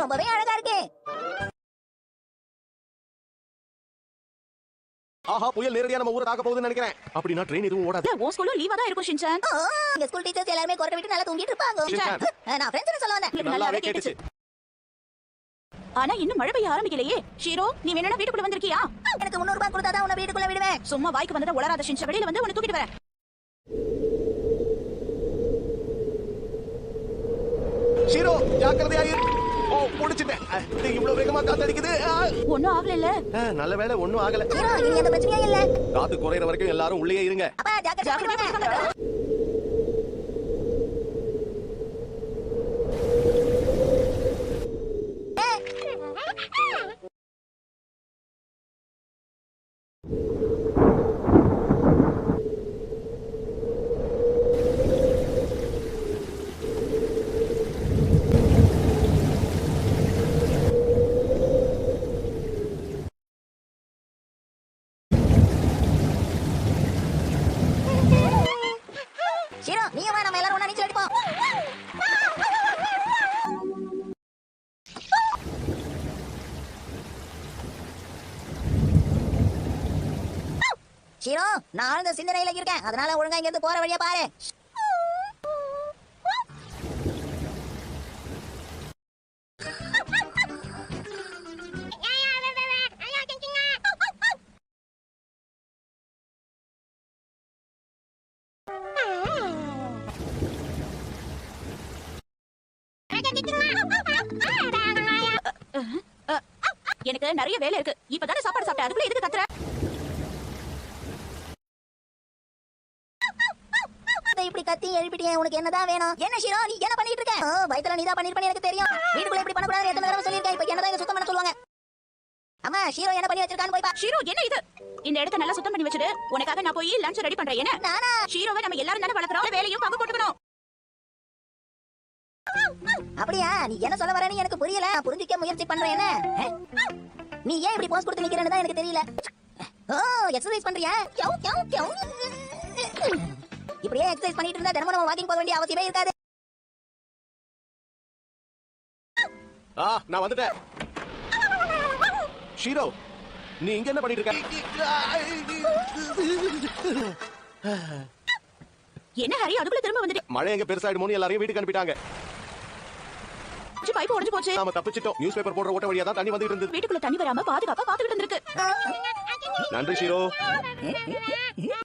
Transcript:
ரொம்பவே அழகா இருக்கு. ஆஹா, புயல் நேரடியா நம்ம ஊரை தாக்க போகுதுன்னு நினைக்கிறேன். அப்படினா ட்ரெயின் எதுவும் ஓடாது. உன் ஸ்கூல்ல லீவா தான் இருக்கும் ஷின்சான். எங்க ஸ்கூல் டீச்சர்ஸ் எல்லாரும் கொரட்டை விட்டு நல்லா தூங்கிட்டு இருப்பாங்க. நான் ஃப்ரெண்ட்ஸ் சொல்ல வந்தேன். நல்லாவே கேட்டுச்சு. ஆனா இன்னும் மழை பெய்ய ஆரம்பிக்கலையே. ஷீரோ, நீ வேணா வீட்டுக்குள்ள வந்திருக்கியா? எனக்கு 300 ரூபாய் கொடுத்தா தான் உன்னை வீட்டுக்குள்ள விடுவேன். சும்மா வாய்க்கு வந்தத உளறாத ஷின்சான். வெளியில வந்து உன்னை தூக்கிட்டு வரேன். ஷீரோ, ஜாக்கிரதையா இரு. ஓ, புடிச்சிட்டேன். இவ்வளவு வேகமா காத்து அடிக்குது. ஒண்ணும் ஆகல இல்ல. நல்ல வேளை ஒண்ணும் ஆகல. ஷீரோ, இங்க எந்த பிரச்சனையும் இல்ல. காத்து குறையற வரைக்கும் எல்லாரும் உள்ளே இருங்க. அப்பா ஜாக்கிரதையா. ஷீரோ, நீ வா, நம்ம எல்லாரும் ஒண்ணா நீச்சல் அடிப்போம். ஷீரோ, நான் ஆழ்ந்த சிந்தனையில இருக்கேன். அதனால ஒழுங்கா இங்க இருந்து போற வழியா பாரு. எனக்கு நிறைய வேலை இருக்கு. இப்பதானே சாப்பாடு சாப்பிட்டேன். அதுக்குள்ள எதுக்கு கத்துற? இப்படி கத்தி எழுப்பிட்டியே, உனக்கு என்னதான் வேணும்? என்ன ஷீரோ, நீ என்ன பண்ணிட்டு இருக்க? வயித்துல நீதான் பண்ணிருப்பேன்னு எனக்கு தெரியும். வீட்டுக்குள்ள இப்படி பண்ணக்கூடாது எத்தனை தடவை சொல்லிருக்கேன். இப்ப என்னதான் இதை சுத்தம் பண்ண சொல்லுவாங்க. அம்மா, ஷீரோ என்ன பண்ணி வச்சிருக்கான்னு போய் பா. ஷீரோ, என்ன இது? இந்த இடத்தை நல்லா சுத்தம் பண்ணி வச்சிடு. உனக்காக நான் போய் லஞ்ச் ரெடி பண்றேன். என்ன நானா? ஷீரோவை நம்ம எல்லாரும் தானே வளர்க்குறோம். வேலையும் பங்கு போட்டுக்கணும். அப்படியா? நீ என்ன சொல்ல வரேன்னு எனக்கு புரியல. நான் புரிஞ்சிக்க முயற்சி பண்றேன். என்ன நீ ஏன் இப்படி போஸ் கொடுத்து நிக்கிறேன்னு தான் எனக்கு தெரியல. ஓ, எக்ஸர்சைஸ் பண்றியா? இப்படியே எக்ஸர்சைஸ் பண்ணிட்டு இருந்தா தினமும் நம்ம வாக்கிங் போக வேண்டிய அவசியமே இருக்காது. நான் வந்துட்டேன். ஷீரோ, நீ இங்க என்ன பண்ணிட்டு இருக்க? என்ன ஹரி, அதுக்குள்ள திரும்ப வந்துட்டு? மழை எங்க பெருசாயிடுமோன்னு எல்லாரையும் வீட்டுக்கு அனுப்பிட்டாங்க. பைப் உடைஞ்சு போச்சு. நாம தப்பிச்சிட்டோம். நியூஸ் பேப்பர் போடுற ஓட்ட வழியா தான் தண்ணி வந்துட்டு இருந்தது. வீட்டுக்குள்ள தண்ணி வராம பாதுகாப்பா பாத்துக்கிட்டு இருந்திருக்கு. நன்றி ஷீரோ.